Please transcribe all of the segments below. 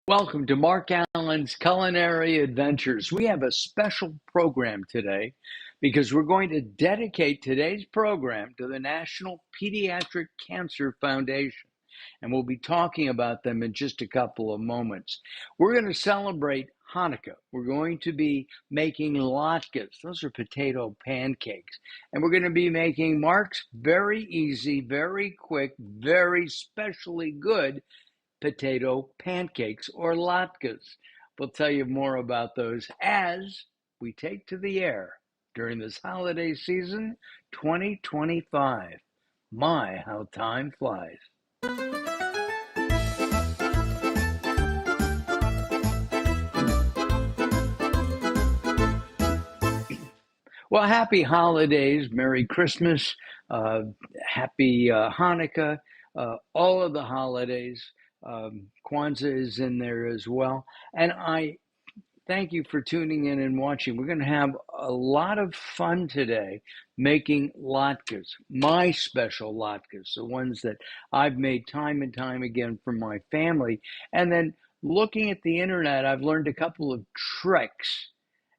Welcome to Mark Alyn's Culinary Adventures. We have a special program today because we're going to dedicate today's program to the National Pediatric Cancer Foundation. And we'll be talking about them in just a couple of moments. We're going to celebrate Hanukah. We're going to be making latkes. Those are potato pancakes. And we're going to be making Mark's very easy, very quick, very specially good potato pancakes or latkes. We'll tell you more about those as we take to the air during this holiday season 2025. My, how time flies. Well, happy holidays, Merry Christmas, happy Hanukkah, all of the holidays. Kwanzaa is in there as well. And I thank you for tuning in and watching. We're going to have a lot of fun today making latkes, my special latkes, the ones that I've made time and time again for my family. And then looking at the internet, I've learned a couple of tricks,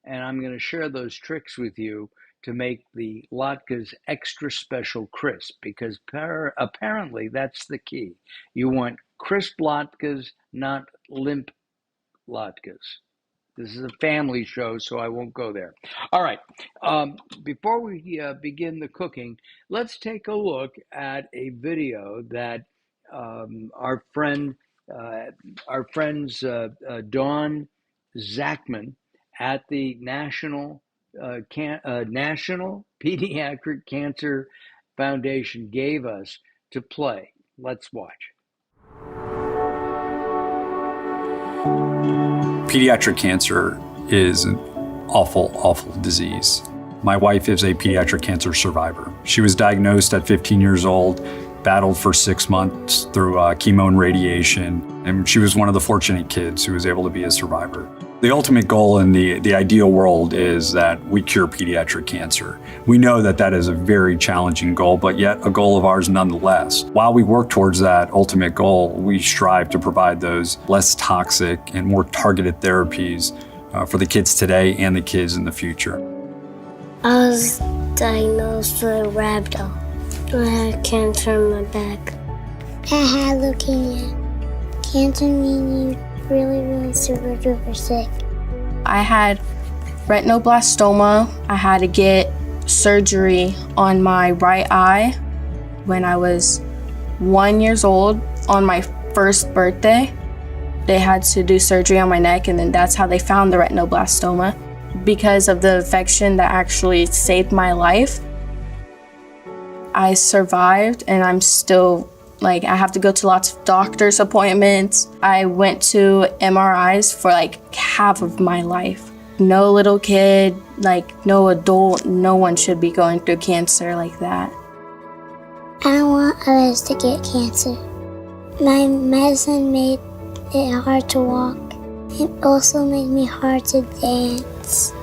and I'm going to share those tricks with you to make the latkes extra special crisp, because apparently that's the key. You want crisp latkes, not limp latkes. This is a family show, so I won't go there. All right. Before we begin the cooking, let's take a look at a video that our friends Dawn Zachman at the National Pediatric Cancer Foundation gave us to play. Let's watch. Pediatric cancer is an awful, awful disease. My wife is a pediatric cancer survivor. She was diagnosed at 15 years old, battled for 6 months through chemo and radiation, and she was one of the fortunate kids who was able to be a survivor. The ultimate goal in the ideal world is that we cure pediatric cancer. We know that that is a very challenging goal, but yet a goal of ours nonetheless. While we work towards that ultimate goal, we strive to provide those less toxic and more targeted therapies for the kids today and the kids in the future. I was diagnosed with rhabdo. I had cancer in my back. I had leukemia. Cancer means you really super duper sick. I had retinoblastoma. I had to get surgery on my right eye when I was 1 year old on my first birthday. They had to do surgery on my neck, and then that's how they found the retinoblastoma. Because of the infection that actually saved my life, I survived, and I'm still I have to go to lots of doctor's appointments. I went to MRIs for half of my life. No little kid, no adult, no one should be going through cancer like that. I don't want others to get cancer. My medicine made it hard to walk. It also made me hard to dance.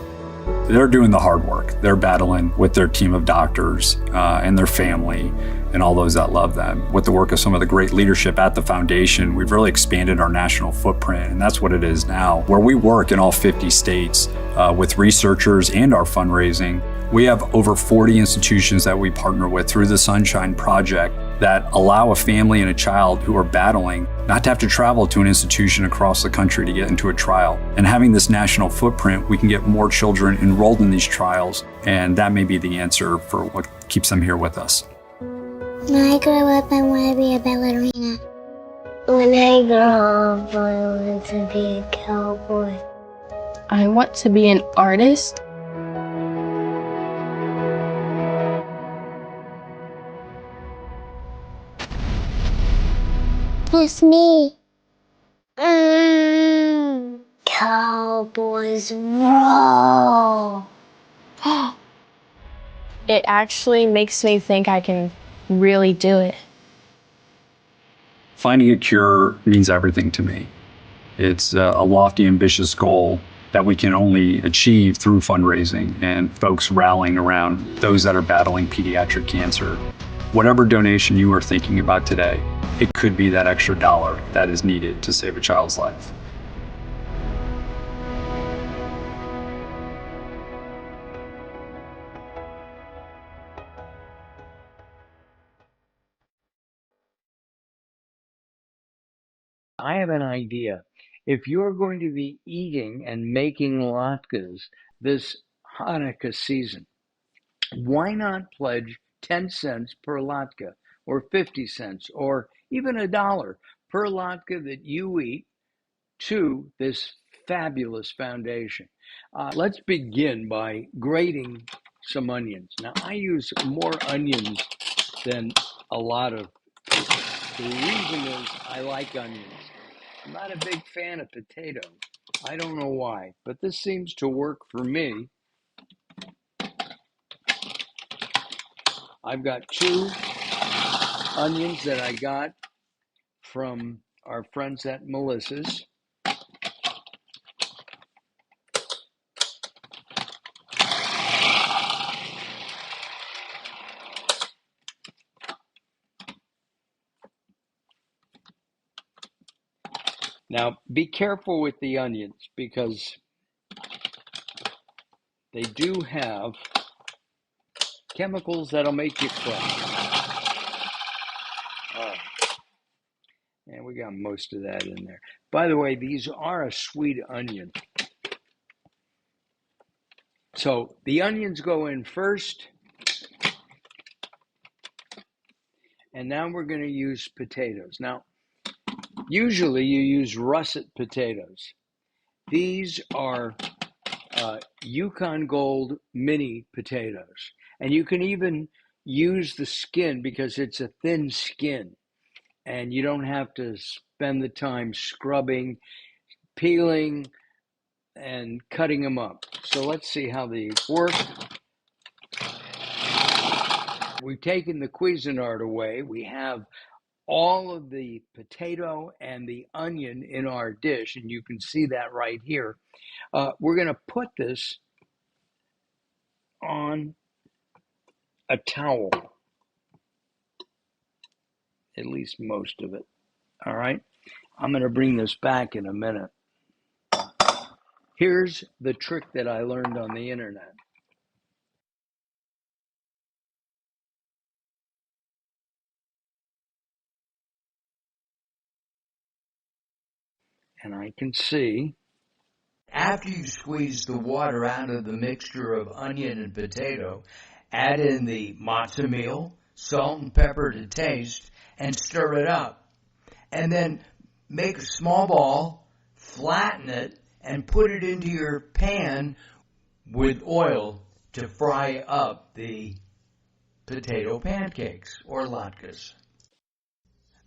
They're doing the hard work. They're battling with their team of doctors and their family and all those that love them. With the work of some of the great leadership at the foundation, we've really expanded our national footprint, and that's what it is now. Where we work in all 50 states with researchers and our fundraising, we have over 40 institutions that we partner with through the Sunshine Project that allow a family and a child who are battling not to have to travel to an institution across the country to get into a trial. And having this national footprint, we can get more children enrolled in these trials, and that may be the answer for what keeps them here with us. When I grow up, I want to be a ballerina. When I grow up, I want to be a cowboy. I want to be an artist. It's me. Cowboys roll. It actually makes me think I can really do it. Finding a cure means everything to me. It's a lofty, ambitious goal that we can only achieve through fundraising and folks rallying around those that are battling pediatric cancer. Whatever donation you are thinking about today, it could be that extra dollar that is needed to save a child's life. I have an idea. If you're going to be eating and making latkes this Hanukkah season, why not pledge 10 cents per latke, or 50 cents, or even $1 per latke that you eat to this fabulous foundation? Let's begin by grating some onions. Now, I use more onions than a lot of people. The reason is I like onions. I'm not a big fan of potatoes. I don't know why, but this seems to work for me. I've got 2 onions that I got from our friends at Melissa's. Now, be careful with the onions because they do have chemicals that'll make you cry. Oh, and we got most of that in there. By the way, these are a sweet onion. So the onions go in first, and now we're going to use potatoes. Now, usually you use russet potatoes. These are Yukon Gold mini potatoes. And you can even use the skin because it's a thin skin. And you don't have to spend the time scrubbing, peeling, and cutting them up. So let's see how these work. We've taken the Cuisinart away. We have all of the potato and the onion in our dish, and you can see that right here. We're going to put this on a towel, at least most of it. All right, I'm going to bring this back in a minute. Here's the trick that I learned on the internet. And I can see, after you squeeze the water out of the mixture of onion and potato, add in the matzo meal, salt and pepper to taste, and stir it up. And then make a small ball, flatten it, and put it into your pan with oil to fry up the potato pancakes or latkes.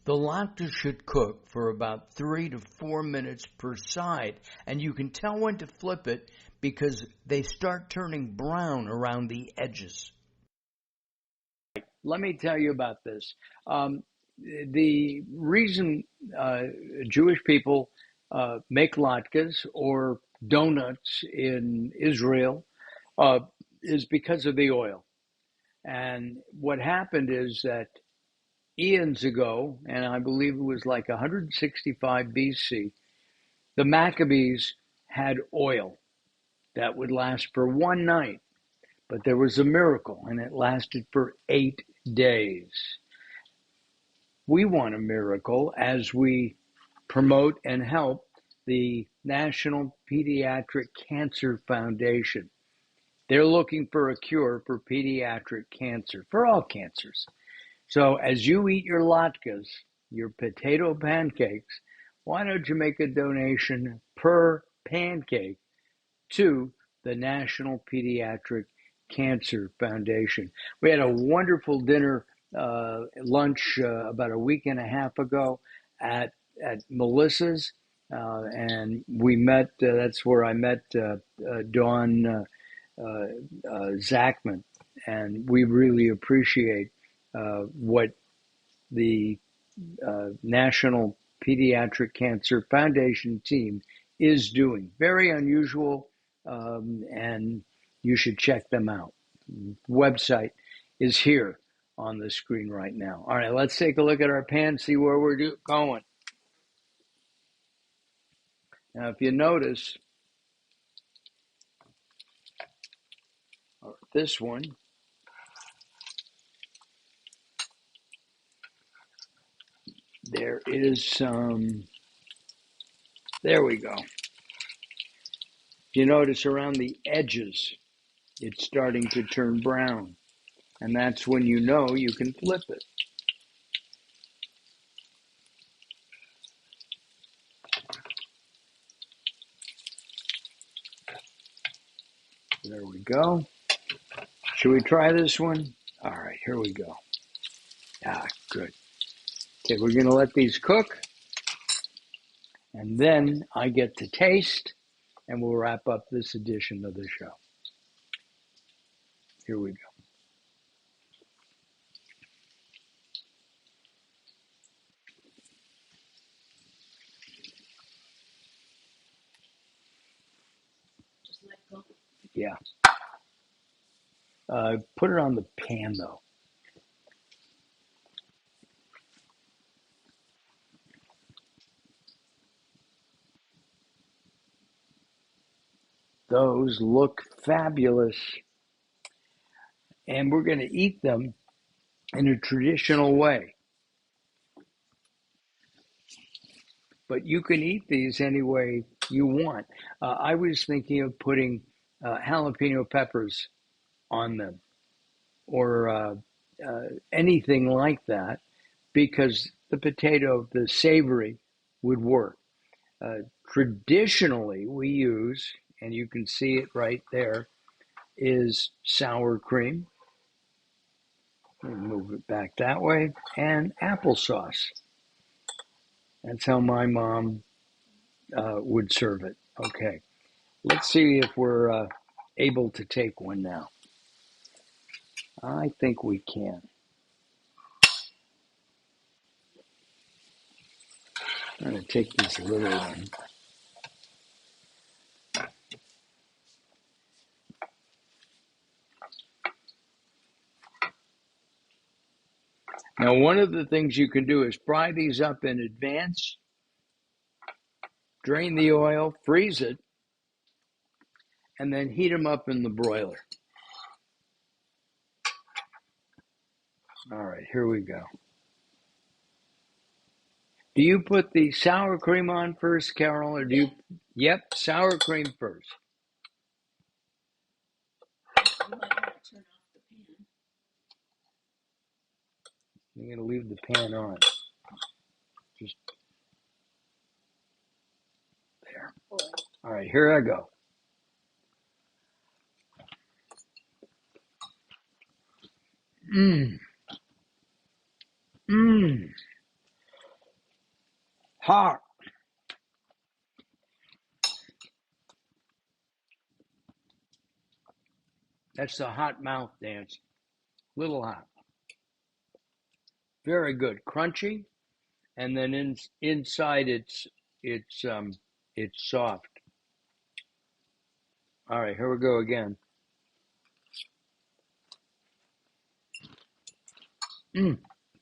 The latkes should cook for about 3 to 4 minutes per side, and you can tell when to flip it because they start turning brown around the edges. let me tell you about this. The reason Jewish people make latkes or donuts in Israel is because of the oil. And what happened is that eons ago, and I believe it was like 165 BC, the Maccabees had oil that would last for one night. But there was a miracle, and it lasted for 8 days. We want a miracle as we promote and help the National Pediatric Cancer Foundation. They're looking for a cure for pediatric cancer, for all cancers. So as you eat your latkes, your potato pancakes, why don't you make a donation per pancake to the National Pediatric Cancer Foundation? We had a wonderful dinner, lunch about a week and a half ago at Melissa's, and we met. That's where I met Dawn Zachman, and we really appreciate what the National Pediatric Cancer Foundation team is doing. Very unusual, and you should check them out. Website is here on the screen right now. All right, let's take a look at our pan, see where we're going. Now, if you notice, this one, there is some There we go. You notice around the edges, it's starting to turn brown. And that's when you know you can flip it. There we go. Should we try this one? All right, here we go. Ah, good. Okay, we're going to let these cook. And then I get to taste, and we'll wrap up this edition of the show. Here we go. Yeah. Put it on the pan, though. Those look fabulous. And we're going to eat them in a traditional way. But you can eat these any way you want. I was thinking of putting jalapeno peppers on them or anything like that because the potato, the savory, would work. Traditionally, we use, and you can see it right there, is sour cream. Move it back that way, and applesauce. That's how my mom would serve it. Okay, let's see if we're able to take one now. I think we can. I'm going to take this little one. Now, one of the things you can do is fry these up in advance, drain the oil, freeze it, and then heat them up in the broiler. All right, here we go. Do you put the sour cream on first, Carol, or do you? Yep, sour cream first. You might want to turn off the pan. I'm going to leave the pan on. Just there. All right, here I go. Mmm. Mmm. Hot. That's the hot mouth dance. Little hot. Very good. Crunchy, and then inside it's soft. All right, here we go again.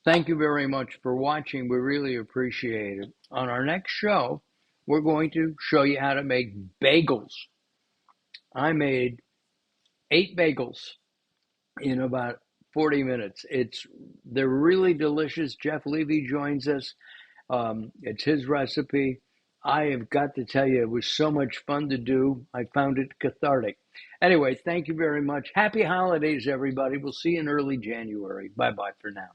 Thank you very much for watching. We really appreciate it. On our next show, we're going to show you how to make bagels. I made 8 bagels in about 40 minutes. They're really delicious. Jeff Levy joins us. It's his recipe. I have got to tell you, it was so much fun to do. I found it cathartic. Anyway, thank you very much. Happy holidays, everybody. We'll see you in early January. Bye-bye for now.